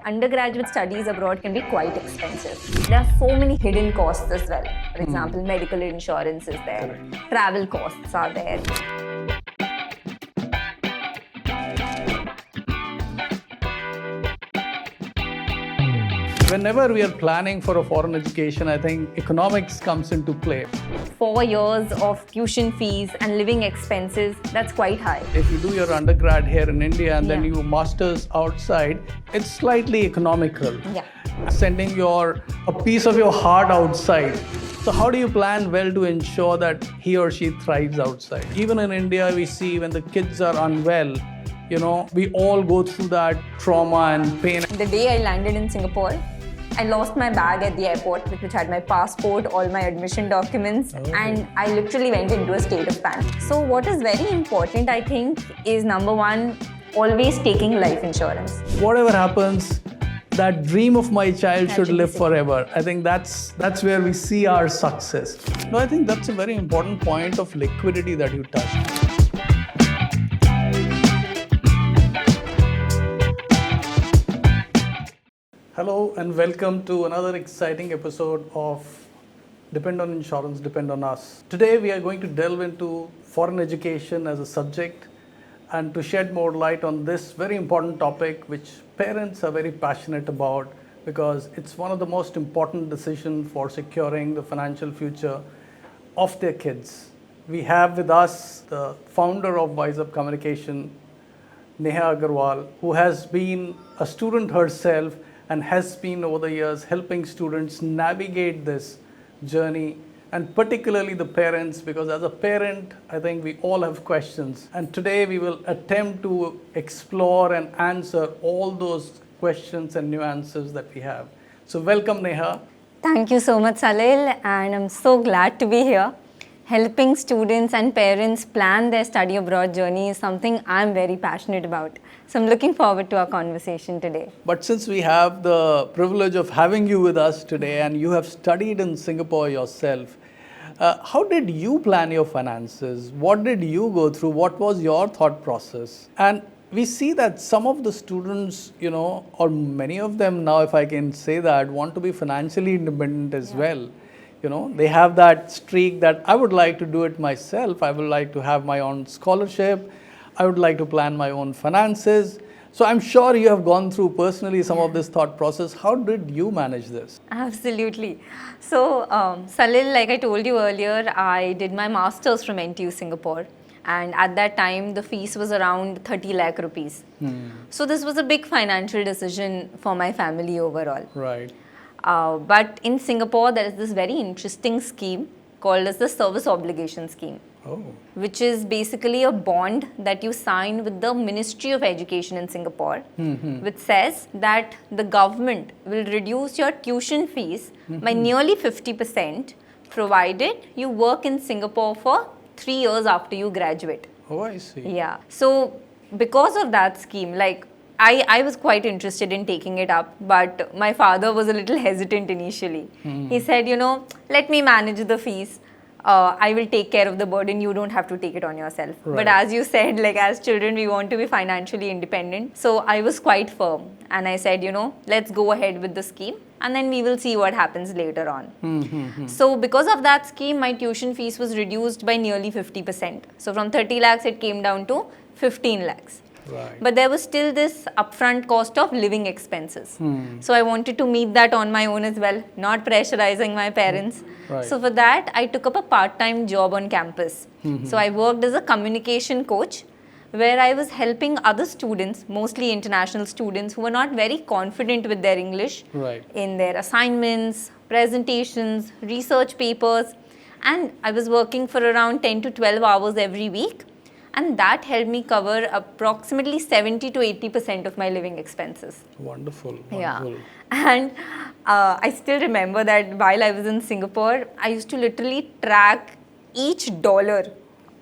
undergraduate studies abroad can be quite expensive. There are so many hidden costs as well. For example, medical insurance is there, travel costs are there. Whenever we are planning for a foreign education, I think economics comes into play. 4 years of tuition fees and living expenses, that's quite high. If you do your undergrad here in India and then Yeah. you masters outside, it's slightly economical. Yeah. Sending a piece of your heart outside. So how do you plan well to ensure that he or she thrives outside? Even in India, we see when the kids are unwell, we all go through that trauma and pain. The day I landed in Singapore, I lost my bag at the airport, which had my passport, all my admission documents, and I literally went into a state of panic. So what is very important, I think, is number one, always taking life insurance. Whatever happens, that dream of my child should live HSBC. forever. I think that's where we see our success. No, I think that's a very important point of liquidity that you touched. Hello and welcome to another exciting episode of Depend on Insurance, Depend on Us. Today we are going to delve into foreign education as a subject and to shed more light on this very important topic which parents are very passionate about because it's one of the most important decisions for securing the financial future of their kids. We have with us the founder of Wise Up Communication, Neha Agarwal, who has been a student herself and has been over the years helping students navigate this journey, and particularly the parents, because as a parent, I think we all have questions. And today we will attempt to explore and answer all those questions and nuances that we have. So welcome, Neha. Thank you so much, Salil, and I'm so glad to be here. Helping students and parents plan their study abroad journey is something I'm very passionate about. So I'm looking forward to our conversation today. But since we have the privilege of having you with us today and you have studied in Singapore yourself, how did you plan your finances? What did you go through? What was your thought process? And we see that some of the students, or many of them now, if I can say that, want to be financially independent as well. They have that streak that I would like to do it myself. I would like to have my own scholarship. I would like to plan my own finances. So I'm sure you have gone through personally some of this thought process. How did you manage this? Absolutely. So, Salil, like I told you earlier, I did my master's from NTU Singapore. And at that time, the fees was around 30 lakh rupees. So this was a big financial decision for my family overall. Right. But in Singapore, there is this very interesting scheme called as the service obligation scheme, which is basically a bond that you sign with the Ministry of Education in Singapore, which says that the government will reduce your tuition fees by nearly 50%, provided you work in Singapore for 3 years after you graduate. Oh, I see. Yeah. So because of that scheme, I was quite interested in taking it up, but my father was a little hesitant initially. He said, let me manage the fees. I will take care of the burden. You don't have to take it on yourself. Right. But as you said, as children, we want to be financially independent. So I was quite firm. And I said, let's go ahead with the scheme. And then we will see what happens later on. So because of that scheme, my tuition fees was reduced by nearly 50%. So from 30 lakhs, it came down to 15 lakhs. Right. But there was still this upfront cost of living expenses. So I wanted to meet that on my own as well, not pressurizing my parents. Right. So for that, I took up a part-time job on campus. So I worked as a communication coach, where I was helping other students, mostly international students, who were not very confident with their English in their assignments, presentations, research papers. And I was working for around 10 to 12 hours every week. And that helped me cover approximately 70 to 80% of my living expenses. Wonderful. Yeah. And I still remember that while I was in Singapore, I used to literally track each dollar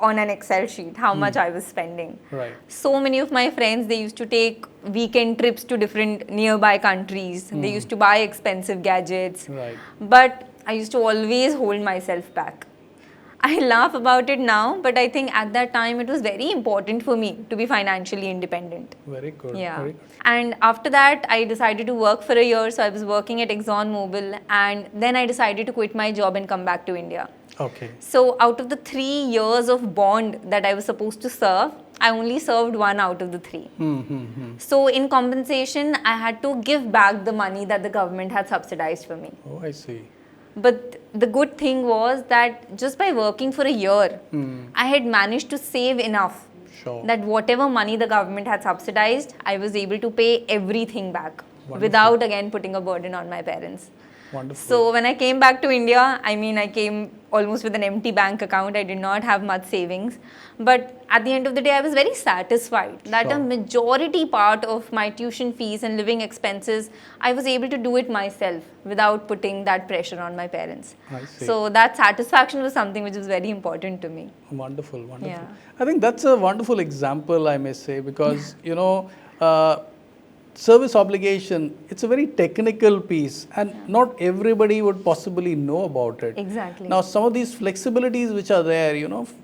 on an Excel sheet, how much I was spending. Right. So many of my friends, they used to take weekend trips to different nearby countries. They used to buy expensive gadgets. Right. But I used to always hold myself back. I laugh about it now, but I think at that time it was very important for me to be financially independent. Very good. Yeah. Very good. And after that, I decided to work for a year. So I was working at ExxonMobil, and then I decided to quit my job and come back to India. Okay. So out of the 3 years of bond that I was supposed to serve, I only served 1 out of the 3. So in compensation, I had to give back the money that the government had subsidized for me. Oh, I see. But the good thing was that just by working for a year, I had managed to save enough Sure. that whatever money the government had subsidized, I was able to pay everything back Wonderful. without again putting a burden on my parents. Wonderful. So when I came back to India, I came almost with an empty bank account. I did not have much savings. But at the end of the day, I was very satisfied that Sure. a majority part of my tuition fees and living expenses, I was able to do it myself without putting that pressure on my parents. I see. So that satisfaction was something which was very important to me. Wonderful, wonderful. Yeah. I think that's a wonderful example, I may say, because, service obligation, it's a very technical piece and not everybody would possibly know about it. Exactly. Now, some of these flexibilities which are there,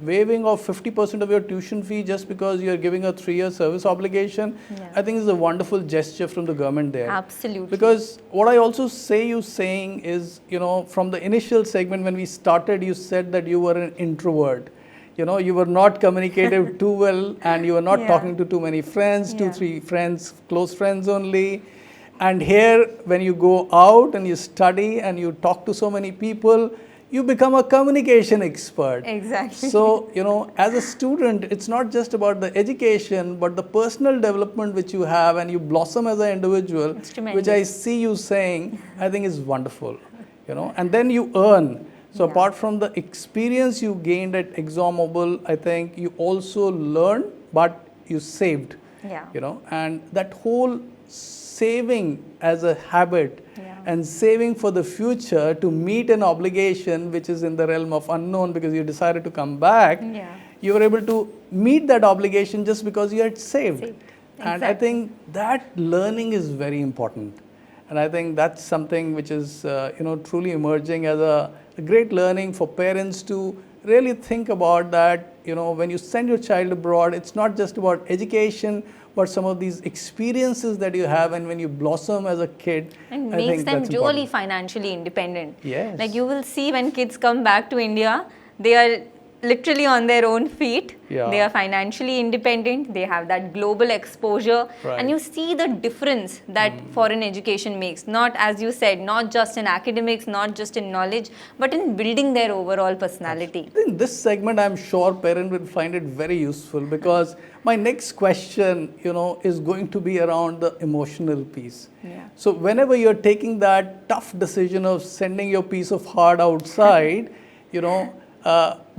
waiving of 50% of your tuition fee just because you're giving a 3-year service obligation, Yeah. I think is a wonderful gesture from the government there. Absolutely. Because what I also saying is, from the initial segment when we started, you said that you were an introvert. You were not communicative too well and you were not Yeah. talking to too many friends, Yeah. 2-3 friends, close friends only. And here, when you go out and you study and you talk to so many people, you become a communication expert. Exactly. So, as a student, it's not just about the education, but the personal development which you have and you blossom as an individual, It's tremendous. which I see you saying, I think is wonderful. And then you earn. So Yeah. apart from the experience you gained at ExxonMobil, I think you also learned, but you saved. Yeah. And that whole saving as a habit Yeah. and saving for the future to meet an obligation which is in the realm of unknown because you decided to come back, Yeah. you were able to meet that obligation just because you had saved. Saved. And I Exactly. think that learning is very important. And I think that's something which is, truly emerging as a great learning for parents to really think about that, when you send your child abroad, it's not just about education, but some of these experiences that you have and when you blossom as a kid, And I makes think them that's really important. financially independent. Yes. Like you will see when kids come back to India, they are literally on their own feet. Yeah. They are financially independent. They have that global exposure. Right. And you see the difference that foreign education makes. Not, as you said, not just in academics, not just in knowledge, but in building their overall personality. In this segment, I'm sure parents will find it very useful because my next question, is going to be around the emotional piece. Yeah. So whenever you're taking that tough decision of sending your piece of heart outside,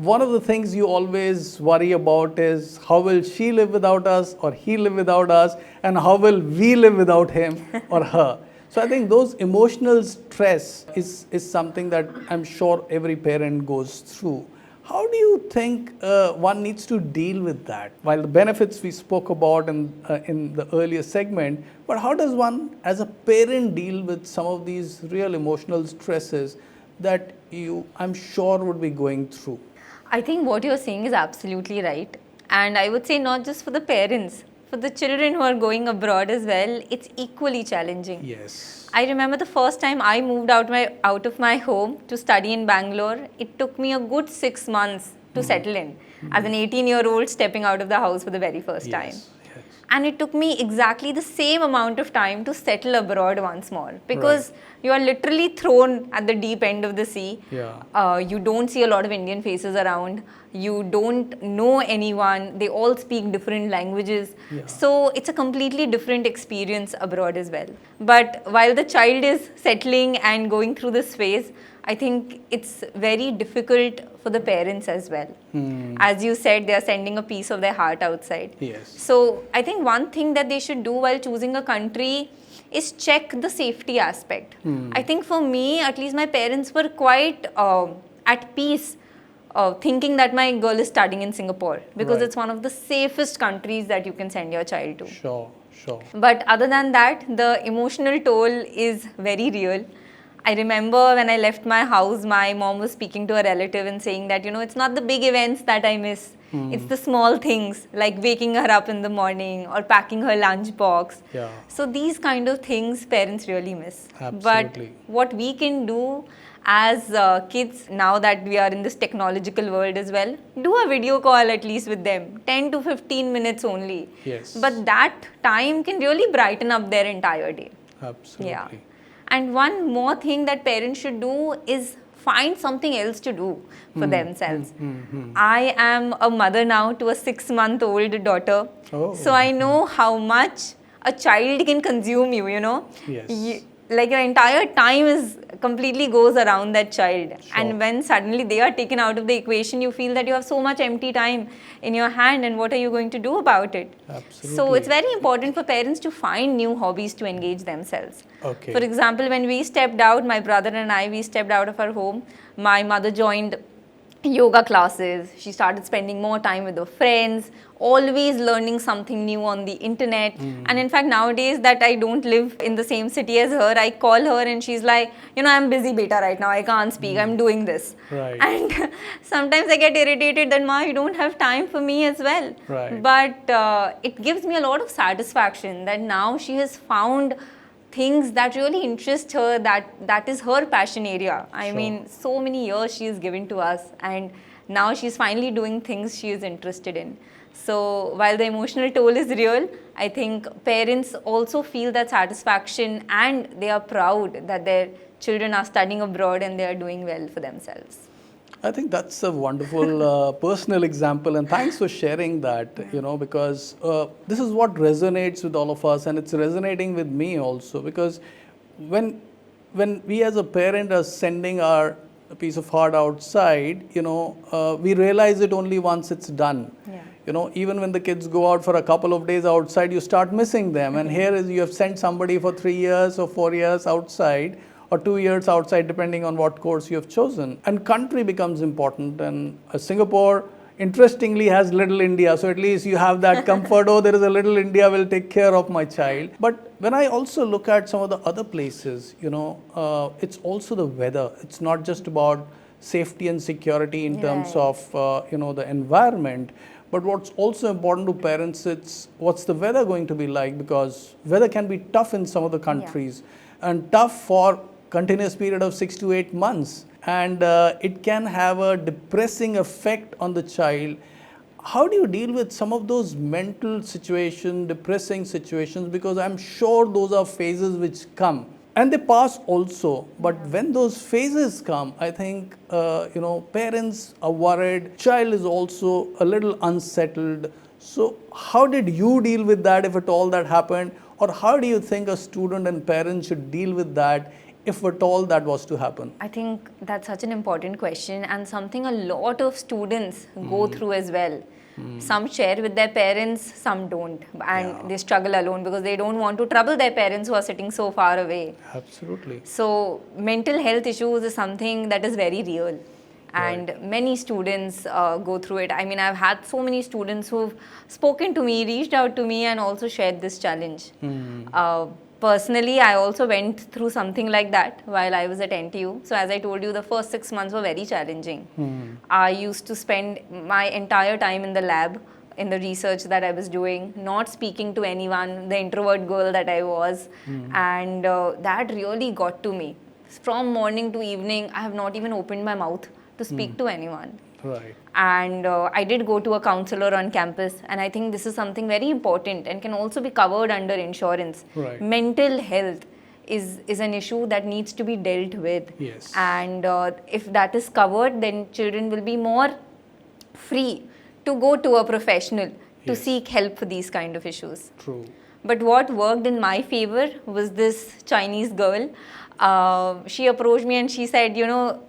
one of the things you always worry about is how will she live without us or he live without us and how will we live without him or her. So I think those emotional stress is something that I'm sure every parent goes through. How do you think one needs to deal with that? While the benefits we spoke about in the earlier segment, but how does one as a parent deal with some of these real emotional stresses that I'm sure would be going through? I think what you're saying is absolutely right. And I would say not just for the parents, for the children who are going abroad as well, it's equally challenging. Yes. I remember the first time I moved out of my home to study in Bangalore, it took me a good 6 months to settle in as an 18-year-old stepping out of the house for the very first time. Yes. And it took me exactly the same amount of time to settle abroad once more because you are literally thrown at the deep end of the sea. Yeah. You don't see a lot of Indian faces around. You don't know anyone. They all speak different languages. Yeah. So it's a completely different experience abroad as well. But while the child is settling and going through this phase, I think it's very difficult for the parents as well. As you said, they are sending a piece of their heart outside. Yes. So I think one thing that they should do while choosing a country is check the safety aspect. I think for me, at least my parents were quite at peace thinking that my girl is studying in Singapore because Right. it's one of the safest countries that you can send your child to. Sure. But other than that, the emotional toll is very real. I remember when I left my house, my mom was speaking to a relative and saying that, it's not the big events that I miss. It's the small things like waking her up in the morning or packing her lunch box. Yeah. So these kind of things parents really miss. Absolutely. But what we can do as kids, now that we are in this technological world as well, do a video call at least with them, 10 to 15 minutes only. Yes. But that time can really brighten up their entire day. Absolutely. Yeah. And one more thing that parents should do is find something else to do for themselves. I am a mother now to a 6-month-old daughter. Oh. So I know how much a child can consume you. Yes. Like your entire time is completely goes around that child. Sure. And when suddenly they are taken out of the equation, you feel that you have so much empty time in your hand, and what are you going to do about it? Absolutely. So it's very important for parents to find new hobbies to engage themselves. Okay. For example, when we stepped out, my brother and I, we stepped out of our home. My mother joined yoga classes. She started spending more time with her friends, always learning something new on the internet. And in fact, nowadays that I don't live in the same city as her, I call her and she's like, I'm busy beta right now, I can't speak, I'm doing this. Right. And sometimes I get irritated that, Ma, you don't have time for me as well. Right. But it gives me a lot of satisfaction that now she has found things that really interest her, that is her passion area. I Sure. mean, so many years she has given to us, and now she's finally doing things she is interested in. So while the emotional toll is real, I think parents also feel that satisfaction, and they are proud that their children are studying abroad and they are doing well for themselves. I think that's a wonderful personal example, and thanks for sharing that, because this is what resonates with all of us, and it's resonating with me also, because when we as a parent are sending our piece of heart outside, we realize it only once it's done. Yeah. Even when the kids go out for a couple of days outside, you start missing them, and here is you have sent somebody for 3 years or 4 years outside, or 2 years outside, depending on what course you have chosen. And country becomes important. And Singapore, interestingly, has Little India. So at least you have that comfort, there is a Little India, will take care of my child. But when I also look at some of the other places, it's also the weather. It's not just about safety and security in terms of, the environment. But what's also important to parents, it's what's the weather going to be like, because weather can be tough in some of the countries, and tough for continuous period of 6 to 8 months, and it can have a depressing effect on the child. How do you deal with some of those mental situations, depressing situations? Because I'm sure those are phases which come and they pass also, but when those phases come, I think parents are worried, child is also a little unsettled. So how did you deal with that, if at all that happened, or how do you think a student and parent should deal with that, if at all that was to happen? I think that's such an important question, and something a lot of students go through as well. Some share with their parents, some don't, and they struggle alone because they don't want to trouble their parents who are sitting so far away. Absolutely. So mental health issues is something that is very real, and many students go through it. I mean, I've had so many students who've spoken to me, reached out to me, and also shared this challenge. Personally, I also went through something like that while I was at NTU. So as I told you, the first 6 months were very challenging. I used to spend my entire time in the lab, in the research that I was doing, not speaking to anyone, the introvert girl that I was. And that really got to me. From morning to evening, I have not even opened my mouth to speak to anyone. Right. And I did go to a counselor on campus, and I think this is something very important and can also be covered under insurance. Right. Mental health is an issue that needs to be dealt with. Yes. And if that is covered, then children will be more free to go to a professional to seek help for these kind of issues. True. But what worked in my favor was this Chinese girl. She approached me and she said,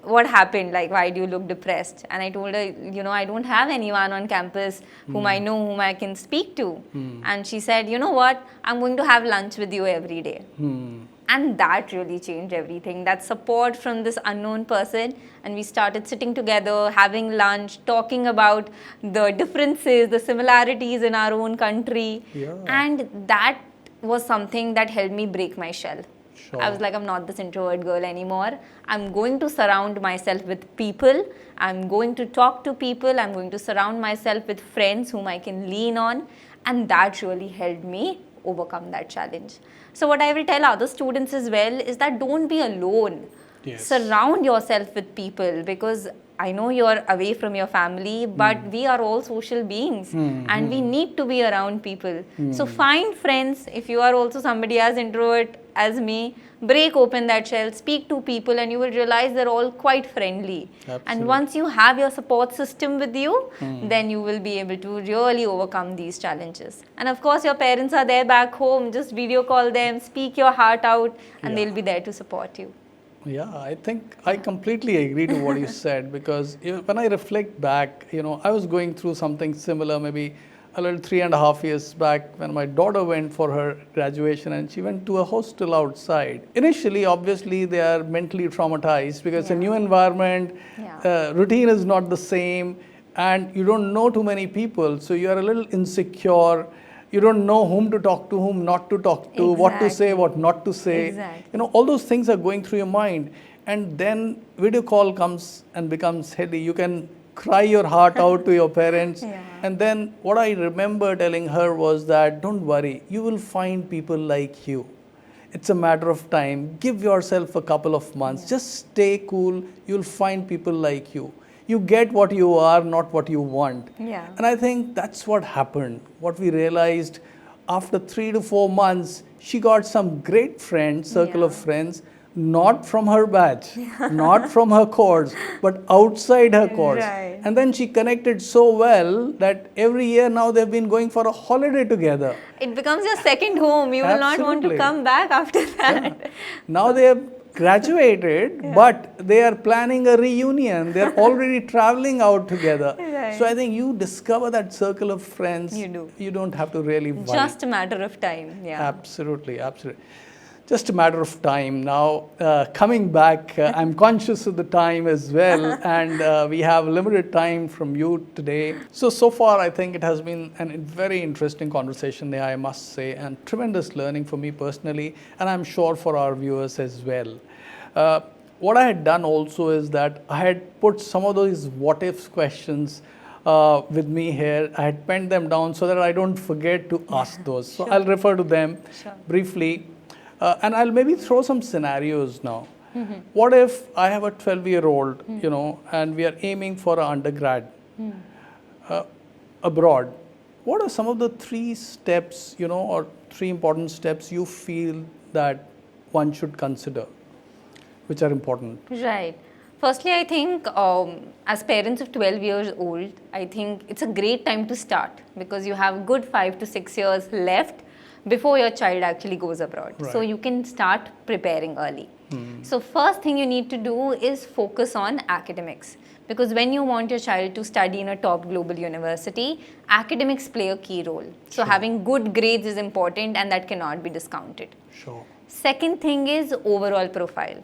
what happened? Like, why do you look depressed? And I told her, I don't have anyone on campus whom I know, whom I can speak to. And she said, you know what? I'm going to have lunch with you every day. And that really changed everything. That support from this unknown person. And we started sitting together, having lunch, talking about the differences, the similarities in our own country. Yeah. And that was something that helped me break my shell. Sure. I was like, I'm not this introvert girl anymore. I'm going to surround myself with people. I'm going to talk to people. I'm going to surround myself with friends whom I can lean on. And that really helped me overcome that challenge. So, what I will tell other students as well is that don't be alone. Yes. Surround yourself with people, because I know you're away from your family, but we are all social beings and we need to be around people. So find friends. If you are also somebody as introvert as me, break open that shell, speak to people, and you will realize they're all quite friendly. Absolutely. And once you have your support system with you, then you will be able to really overcome these challenges. And of course, your parents are there back home. Just video call them, speak your heart out, and they'll be there to support you. Yeah, I think I completely agree to what you said, because when I reflect back, I was going through something similar maybe a little 3.5 years back when my daughter went for her graduation and she went to a hostel outside. Initially, obviously, they are mentally traumatized because it's a new environment, routine is not the same, and you don't know too many people, so you are a little insecure. You don't know whom to talk to, whom not to talk to, what to say, what not to say. Exactly. All those things are going through your mind. And then video call comes and becomes heady. You can cry your heart out to your parents. And then what I remember telling her was that, don't worry, you will find people like you. It's a matter of time. Give yourself a couple of months. Just stay cool. You'll find people like you. You get what you are, not what you want. And I think that's what happened. What we realized after 3 to 4 months, she got some great friends, circle of friends, not from her batch, not from her course, but outside her course. And then she connected so well that every year now they've been going for a holiday together. It becomes your second home. You will not want to come back after that. Now they have graduated, but they are planning a reunion. They're already traveling out together. So I think you discover that circle of friends. You do. You don't have to really worry. Just a matter of time. Absolutely, absolutely. Just a matter of time. Now, coming back, I'm conscious of the time as well, and we have limited time from you today. So far, I think it has been a very interesting conversation, Neha, I must say, and tremendous learning for me personally, and I'm sure for our viewers as well. What I had done also is that I had put some of those what ifs questions with me here. I had penned them down so that I don't forget to ask those. So I'll refer to them briefly. And I'll maybe throw some scenarios now. What if I have a 12-year-old, and we are aiming for an undergrad abroad? What are some of the 3 steps, or 3 important steps you feel that one should consider, which are important? Right. Firstly, I think as parents of 12 years old, I think it's a great time to start, because you have good 5 to 6 years left before your child actually goes abroad. So you can start preparing early. So first thing you need to do is focus on academics, because when you want your child to study in a top global university, academics play a key role. So having good grades is important, and that cannot be discounted. Second thing is overall profile.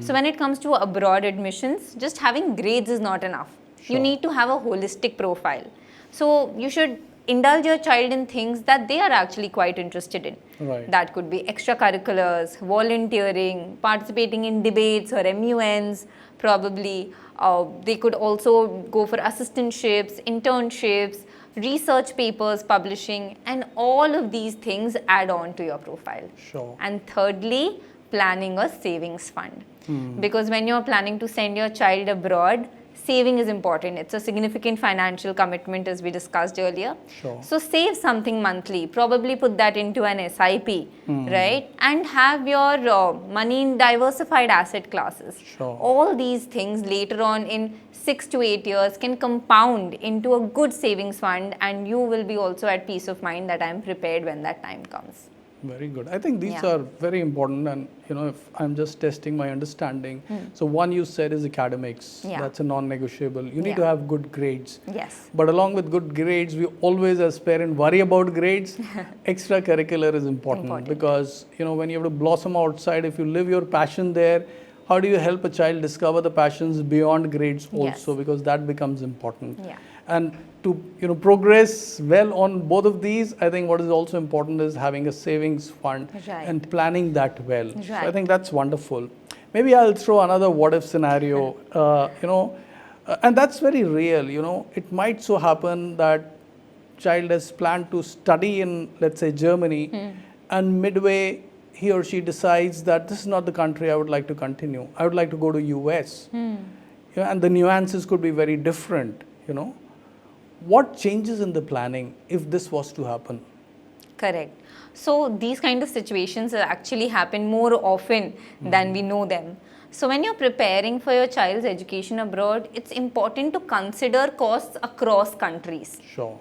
So when it comes to abroad admissions, just having grades is not enough. You need to have a holistic profile. So you should indulge your child in things that they are actually quite interested in. That could be extracurriculars, volunteering, participating in debates or MUNs, probably. They could also go for assistantships, internships, research papers, publishing, and all of these things add on to your profile. And thirdly, planning a savings fund. Because when you're planning to send your child abroad, saving is important. It's a significant financial commitment, as we discussed earlier. So save something monthly, probably put that into an SIP, right? And have your money in diversified asset classes. All these things later on in 6 to 8 years can compound into a good savings fund, and you will be also at peace of mind that I'm prepared when that time comes. Very good. I think these are very important, and if I'm just testing my understanding. So one you said is academics. That's a non-negotiable. You need to have good grades. But along with good grades, we always as parents worry about grades. Extracurricular is important, because when you have to blossom outside, if you live your passion there, how do you help a child discover the passions beyond grades also, because that becomes important. And to progress well on both of these, I think what is also important is having a savings fund Right. and planning that well. So I Right. think that's wonderful. Maybe I'll throw another what if scenario. And that's very real. It might so happen that child has planned to study in, let's say, Germany, and midway he or she decides that this is not the country I would like to continue. I would like to go to US. And the nuances could be very different. What changes in the planning if this was to happen? Correct. So these kind of situations actually happen more often than we know them. So when you're preparing for your child's education abroad, it's important to consider costs across countries. Sure.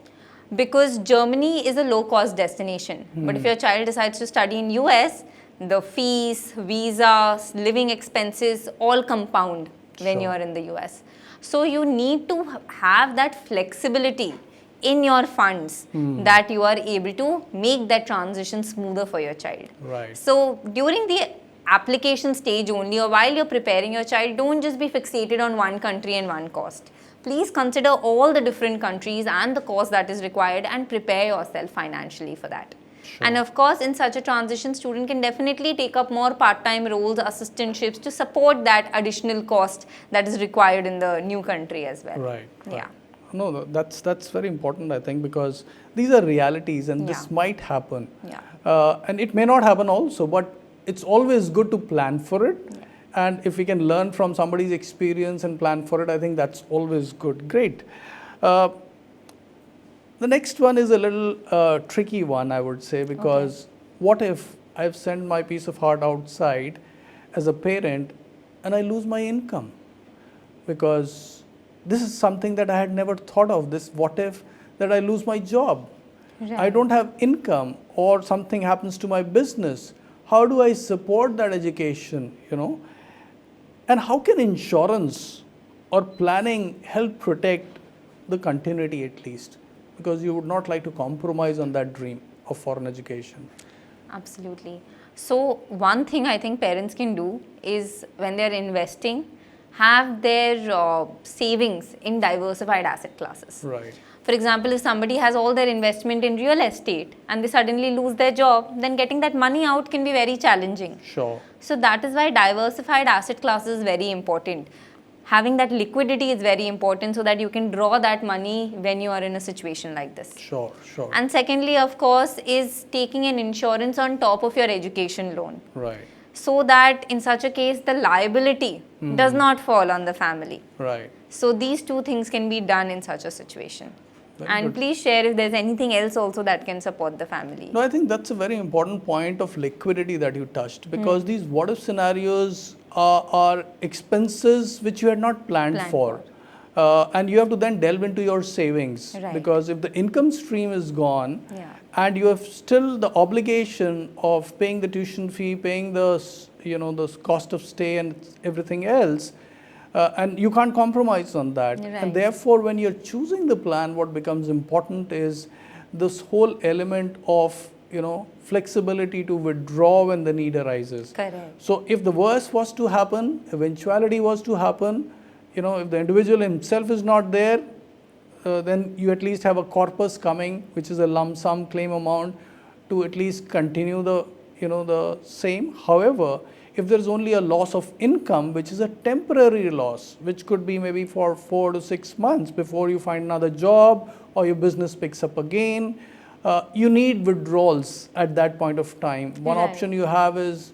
Because Germany is a low cost destination. But if your child decides to study in US, the fees, visas, living expenses all compound when Sure. you are in the US. So you need to have that flexibility in your funds that you are able to make that transition smoother for your child. Right. So during the application stage only, or while you're preparing your child, don't just be fixated on one country and one cost. Please consider all the different countries and the cost that is required and prepare yourself financially for that. Sure. And of course, in such a transition, student can definitely take up more part-time roles, assistantships to support that additional cost that is required in the new country as well. Right. Yeah. No, that's very important, I think, because these are realities and this Yeah. might happen. Yeah. And it may not happen also, but it's always good to plan for it. Yeah. And if we can learn from somebody's experience and plan for it, I think that's always good. Great. The next one is a little tricky one, I would say, because what if I've sent my piece of heart outside as a parent and I lose my income? Because this is something that I had never thought of. This what if that I lose my job? I Right. don't have income or something happens to my business. How do I support that education? And how can insurance or planning help protect the continuity at least? Because you would not like to compromise on that dream of foreign education. Absolutely. So one thing I think parents can do is when they're investing, have their savings in diversified asset classes. Right. For example, if somebody has all their investment in real estate and they suddenly lose their job, then getting that money out can be very challenging. Sure. So that is why diversified asset classes is very important. Having that liquidity is very important so that you can draw that money when you are in a situation like this. Sure. And secondly, of course, is taking an insurance on top of your education loan. Right. So that in such a case, the liability does not fall on the family. Right. So these two things can be done in such a situation. Very And good. please share if there's anything else also that can support the family. No, I think that's a very important point of liquidity that you touched, because these what if scenarios are expenses which you had not planned for. And you have to then delve into your savings, Right. because if the income stream is gone, Yeah. and you have still the obligation of paying the tuition fee, paying the the cost of stay and everything else, and you can't compromise on that. Right. And therefore, when you're choosing the plan, what becomes important is this whole element of flexibility to withdraw when the need arises. Correct. So if the worst was to happen, eventuality was to happen, if the individual himself is not there, then you at least have a corpus coming, which is a lump sum claim amount to at least continue the same. However, if there is only a loss of income, which is a temporary loss, which could be maybe for 4 to 6 months before you find another job or your business picks up again, you need withdrawals at that point of time. One Right. option you have is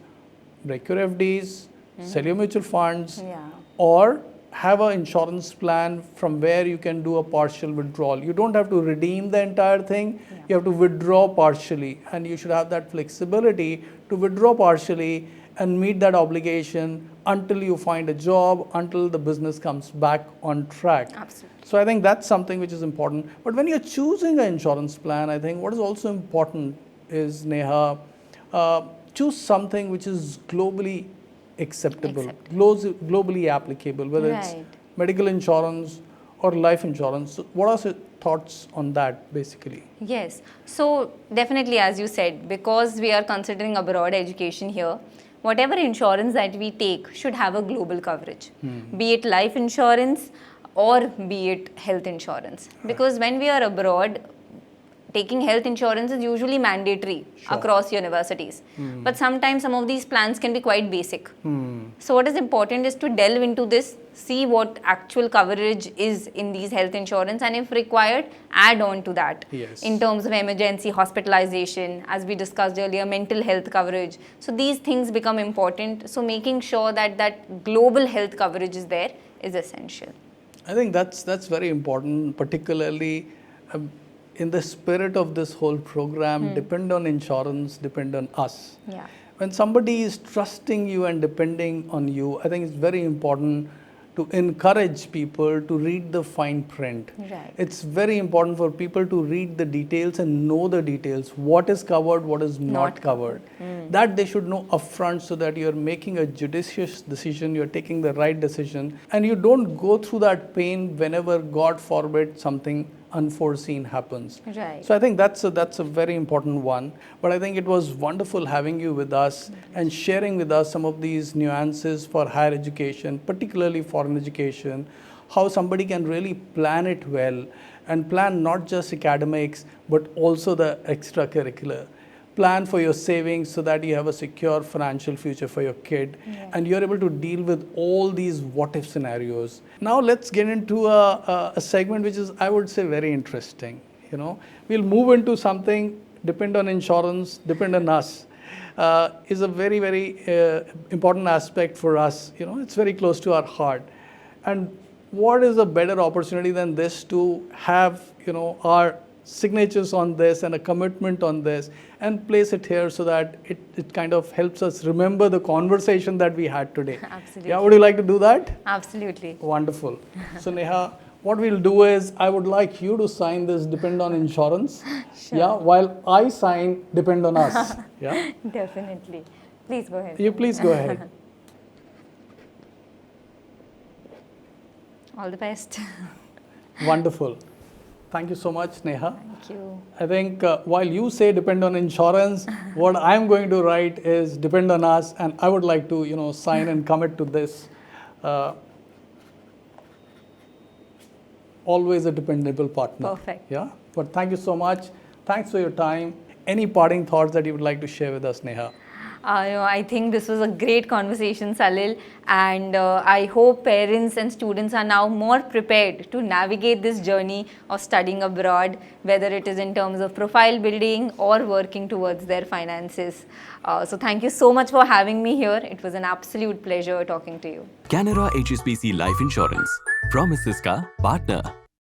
break your FDs, sell your mutual funds, Yeah. or have an insurance plan from where you can do a partial withdrawal. You don't have to redeem the entire thing, you have to withdraw partially, and you should have that flexibility to withdraw partially and meet that obligation until you find a job, until the business comes back on track. Absolutely. So I think that's something which is important. But when you're choosing an insurance plan, I think what is also important is, Neha, choose something which is globally acceptable, globally applicable, whether it's Right. medical insurance or life insurance. So what are your thoughts on that, basically? Yes. So definitely, as you said, because we are considering abroad education here, whatever insurance that we take should have a global coverage. Be it life insurance, or be it health insurance. Because when we are abroad, taking health insurance is usually mandatory across universities. But sometimes some of these plans can be quite basic. So what is important is to delve into this, see what actual coverage is in these health insurance, and if required, add on to that. Yes. In terms of emergency hospitalization, as we discussed earlier, mental health coverage. So these things become important. So making sure that that global health coverage is there is essential. I think that's very important, particularly in the spirit of this whole program. Depend on insurance, depend on us. Yeah. When somebody is trusting you and depending on you, I think it's very important to encourage people to read the fine print. Right. It's very important for people to read the details and know the details, what is covered, what is not covered. That they should know upfront, so that you're making a judicious decision, you're taking the right decision, and you don't go through that pain whenever, God forbid, something unforeseen happens. Right. So I think that's a very important one. But I think it was wonderful having you with us and sharing with us some of these nuances for higher education, particularly foreign education, how somebody can really plan it well and plan not just academics but also the extracurricular. Plan for your savings so that you have a secure financial future for your kid, and you're able to deal with all these what if scenarios. Now let's get into a segment which is, I would say, very interesting. We'll move into something, depend on insurance, depend on us. Is a very, very important aspect for us. It's very close to our heart. And what is a better opportunity than this to have, our signatures on this and a commitment on this and place it here, so that it kind of helps us remember the conversation that we had today. Absolutely. Yeah, would you like to do that? Absolutely. Wonderful. So Neha, what we'll do is, I would like you to sign this depend on insurance. Sure. Yeah, while I sign depend on us. Yeah. Definitely. Please go ahead. You please go ahead. All the best. Wonderful. Thank you so much, Neha. Thank you. I think while you say depend on insurance, what I'm going to write is depend on us, and I would like to, sign and commit to this. Always a dependable partner. Perfect. Yeah. But thank you so much. Thanks for your time. Any parting thoughts that you would like to share with us, Neha? I think this was a great conversation, Salil, and I hope parents and students are now more prepared to navigate this journey of studying abroad, whether it is in terms of profile building or working towards their finances. So thank you so much for having me here. It was an absolute pleasure talking to you. Canara HSBC Life Insurance. Promises ka partner.